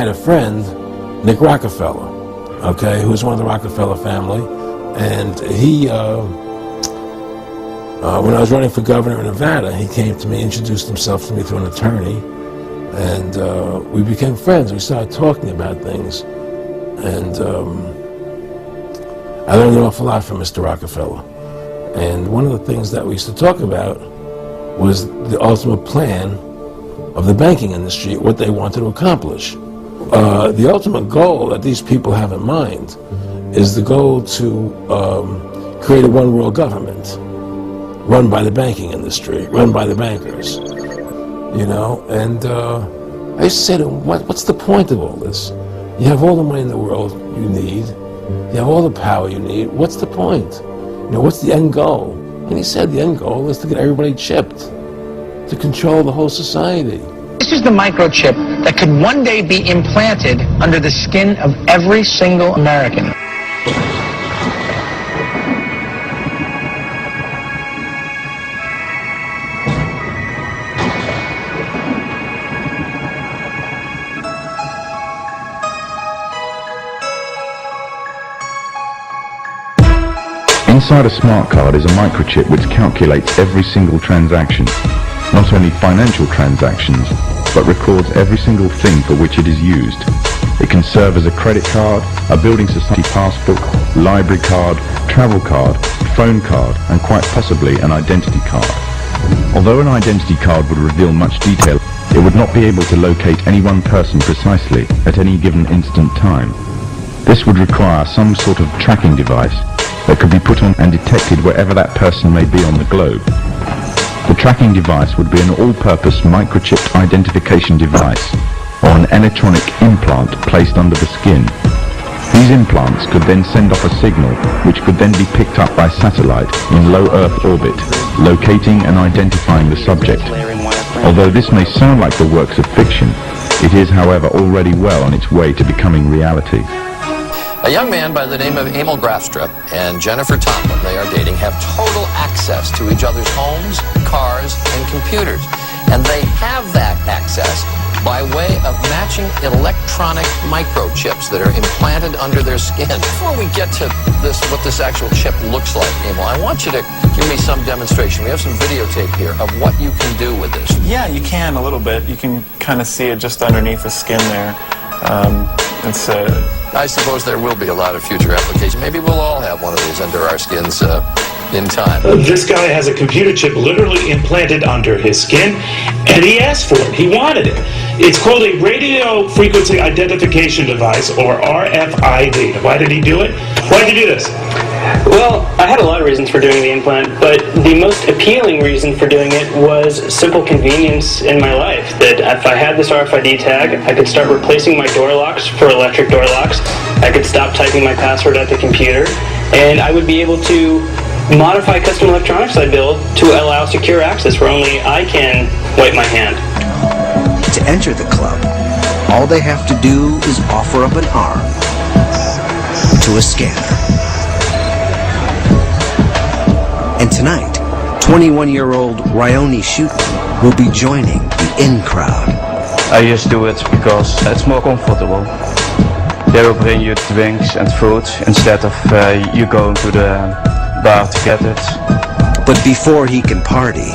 had a friend, Nick Rockefeller, okay, who was one of the Rockefeller family, and he, when I was running for governor in Nevada, he came to me, introduced himself to me through an attorney, and we became friends. We started talking about things, and I learned an awful lot from Mr. Rockefeller. And one of the things that we used to talk about was the ultimate plan of the banking industry, what they wanted to accomplish. The ultimate goal that these people have in mind is the goal to create a one world government run by the banking industry, run by the bankers, you know. And I used to say to him, what's the point of all this? You have all the money in the world you need, you have all the power you need, what's the point? You know, what's the end goal? And he said the end goal is to get everybody chipped, to control the whole society. This is the microchip that could one day be implanted under the skin of every single American. Inside a smart card is a microchip which calculates every single transaction, not only financial transactions, but records every single thing for which it is used. It can serve as a credit card, a building society passbook, library card, travel card, phone card, and quite possibly an identity card. Although an identity card would reveal much detail, it would not be able to locate any one person precisely at any given instant time. This would require some sort of tracking device that could be put on and detected wherever that person may be on the globe. The tracking device would be an all-purpose microchipped identification device or an electronic implant placed under the skin. These implants could then send off a signal which could then be picked up by satellite in low Earth orbit, locating and identifying the subject. Although this may sound like the works of fiction, it is, however, already well on its way to becoming reality. A young man by the name of Emil Grafstrup and Jennifer Tomlin, they are dating, have total access to each other's homes, cars, and computers. And they have that access by way of matching electronic microchips that are implanted under their skin. Before we get to this, what this actual chip looks like, Emil, I want you to give me some demonstration. We have some videotape here of what you can do with this. Yeah, you can a little bit. You can kind of see it just underneath the skin there. I suppose there will be a lot of future applications. Maybe we'll all have one of these under our skins in time. This guy has a computer chip literally implanted under his skin, and he asked for it. He wanted it. It's called a radio frequency identification device, or RFID. Why did he do it? Why did he do this? Well, I had a lot of reasons for doing the implant, but the most appealing reason for doing it was simple convenience in my life. That if I had this RFID tag, I could start replacing my door locks for electric door locks. I could stop typing my password at the computer, and I would be able to modify custom electronics I build to allow secure access where only I can wipe my hand. To enter the club, all they have to do is offer up an arm to a scanner. And tonight, 21-year-old Ryoni Schutten will be joining the in crowd. I just do it because it's more comfortable. They will bring you drinks and food instead of you going to the bar to get it. But before he can party,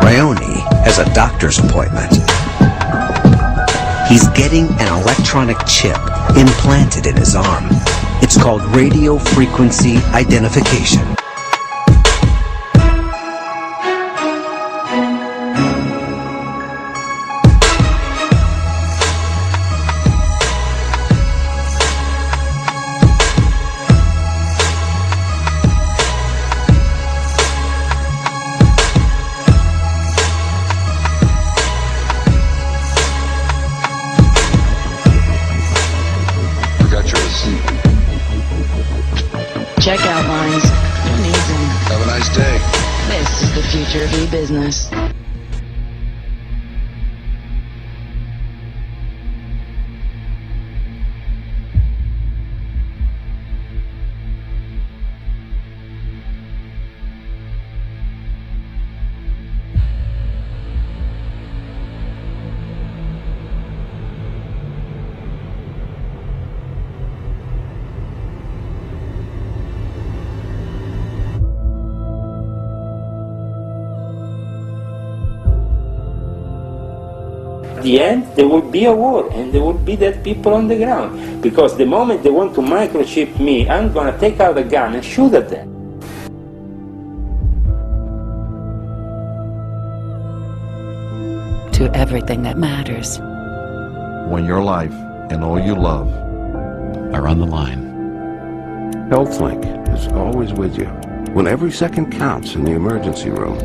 Ryoni has a doctor's appointment. He's getting an electronic chip implanted in his arm. It's called radio frequency identification. Checkout lines. Who needs them? Have a nice day. This is the future of e-business. the end, there will be a war, and there will be dead people on the ground. Because the moment they want to microchip me, I'm going to take out a gun and shoot at them. To everything that matters. When your life and all you love are on the line. HealthLink is always with you when every second counts in the emergency room,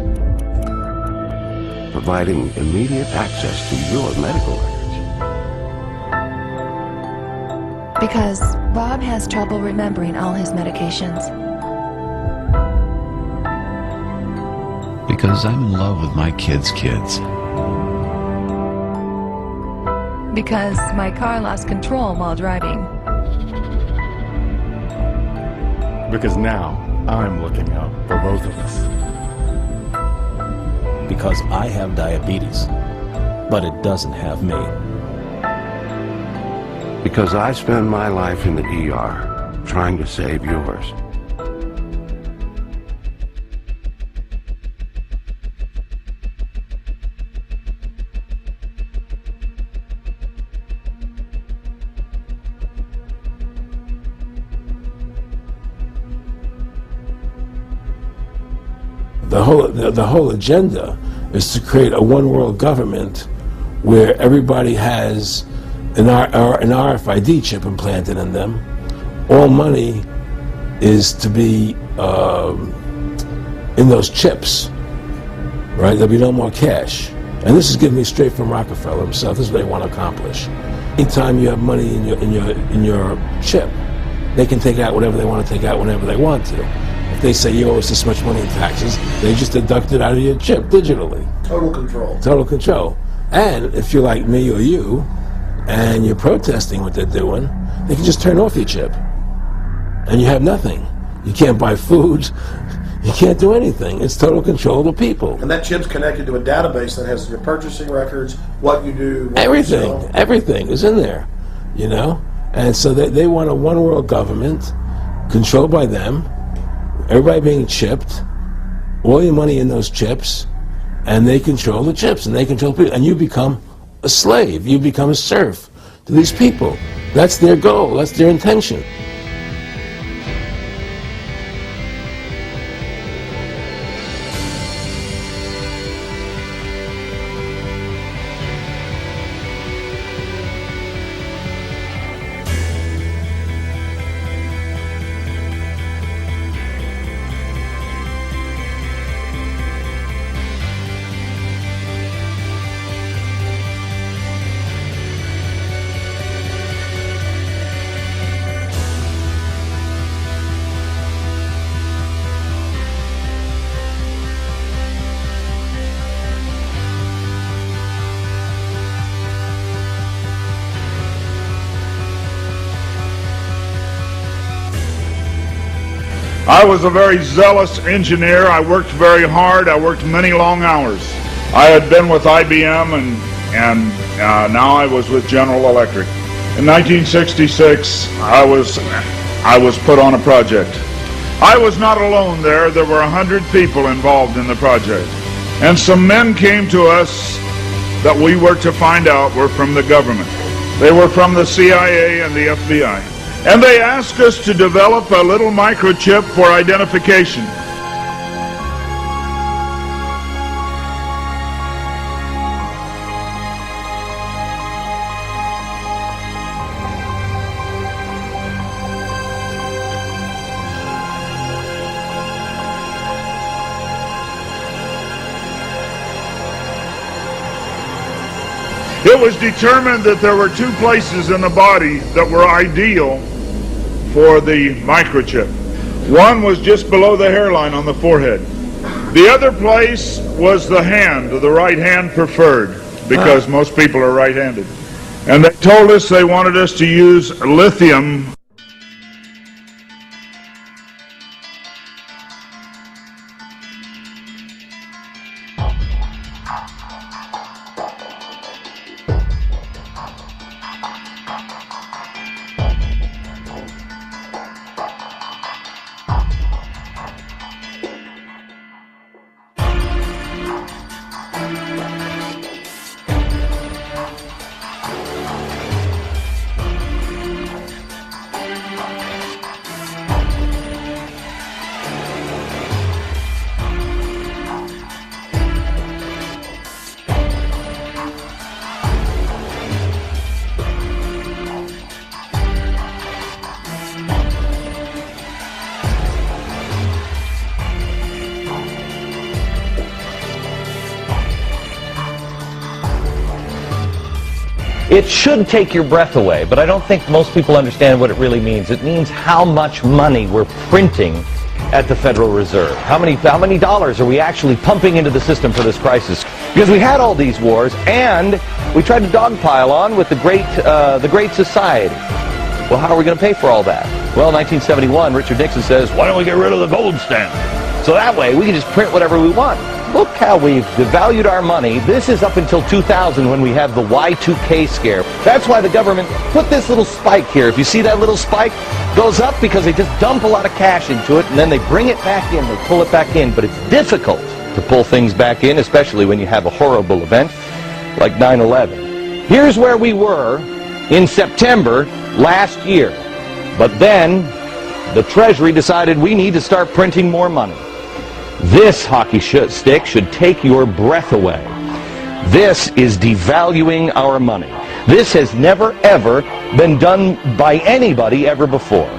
providing immediate access to your medical records. Because Bob has trouble remembering all his medications. Because I'm in love with my kids' kids. Because my car lost control while driving. Because now I'm looking out for both of us. Because I have diabetes, but it doesn't have me. Because I spend my life in the ER trying to save yours. The whole agenda is to create a one world government where everybody has an RFID chip implanted in them. All money is to be in those chips, right? There'll be no more cash. And this is given me straight from Rockefeller himself. This is what they want to accomplish. Anytime you have money in your chip, they can take out whatever they want to take out whenever they want to. If they say you owe us this much money in taxes, they just deduct it out of your chip digitally. Total control. Total control. And if you're like me or you, and you're protesting what they're doing, they can just turn off your chip. And you have nothing. You can't buy food. You can't do anything. It's total control of the people. And that chip's connected to a database that has your purchasing records, what you do, what everything. You sell. Everything is in there, you know? And so they want a one world government controlled by them, everybody being chipped, all your money in those chips, and they control the chips, and they control people, and you become a slave, you become a serf to these people. That's their goal, that's their intention. I was a very zealous engineer. I worked very hard. I worked many long hours. I had been with IBM and now I was with General Electric. In 1966, I was put on a project. I was not alone there. There were 100 people involved in the project. And some men came to us that we were to find out were from the government. They were from the CIA and the FBI. And they asked us to develop a little microchip for identification. It was determined that there were two places in the body that were ideal for the microchip. One was just below the hairline on the forehead. The other place was the hand, the right hand preferred, because most people are right-handed. And they told us they wanted us to use lithium. It should take your breath away, but I don't think most people understand what it really means. It means how much money we're printing at the Federal Reserve. How many dollars are we actually pumping into the system for this crisis? Because we had all these wars, and we tried to dogpile on with the Great Society. Well, how are we going to pay for all that? Well, in 1971, Richard Nixon says, why don't we get rid of the gold standard? So that way, we can just print whatever we want. Look how we've devalued our money. This is up until 2000 when we have the Y2K scare. That's why the government put this little spike here. If you see that little spike, goes up because they just dump a lot of cash into it and then they bring it back in, they pull it back in. But it's difficult to pull things back in, especially when you have a horrible event like 9/11. Here's where we were in September last year. But then the Treasury decided we need to start printing more money. This hockey stick should take your breath away. This is devaluing our money. This has never, ever been done by anybody ever before.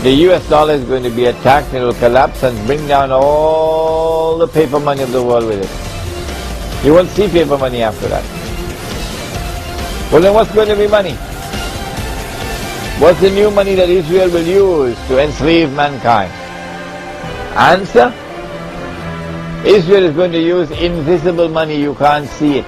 The US dollar is going to be attacked and it will collapse and bring down all the paper money of the world with it. You won't see paper money after that. Well, then what's going to be money? What's the new money that Israel will use to enslave mankind? Answer? Israel is going to use invisible money. You can't see it.